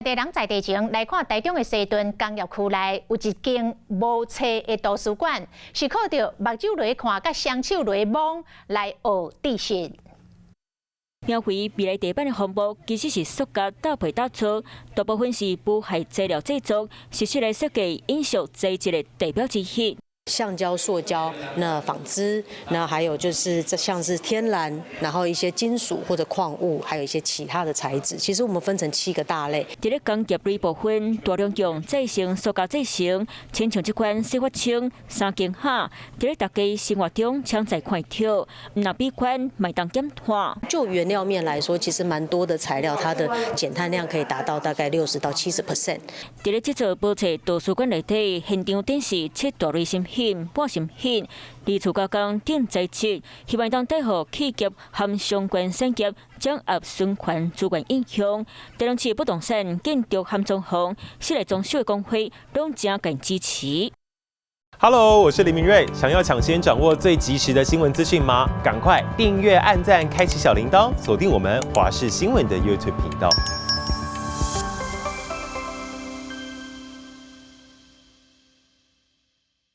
地人在地前来看台中的西屯工业区内有一间无册的图书馆，是靠着目睭来看甲双手来摸来学知识。描绘未来地板的帆布其实是塑胶搭配打造，大部分是无害材料制作，实施来设计饮食材质的代表之一。 橡胶、塑胶、那纺织，那还有就是像是天然，然后一些金属或者矿物，还有一些其他的材质。其实我们分成7个大类。伫咧工业类部分，大量用再生塑胶制成，亲像这款洗发清、3间盒，伫咧大家生活中常在看到，唔那比款卖当减碳。就原料面来说，其实蛮多的材料，它的减碳量可以达到大概60到70%。伫咧制作无册图书馆内底，现场展示7大类新品、半新品，二次加工等材质，希望当带予企业和相关产业掌握循环资源影响。台中市不动产、建筑和装潢、室内装修的工会拢正紧支持。Hello， 我是林明瑞。想要抢先掌握最及时的新闻资讯吗？赶快订阅、按赞、开启小铃铛，锁定我们华视新闻的 YouTube 频道。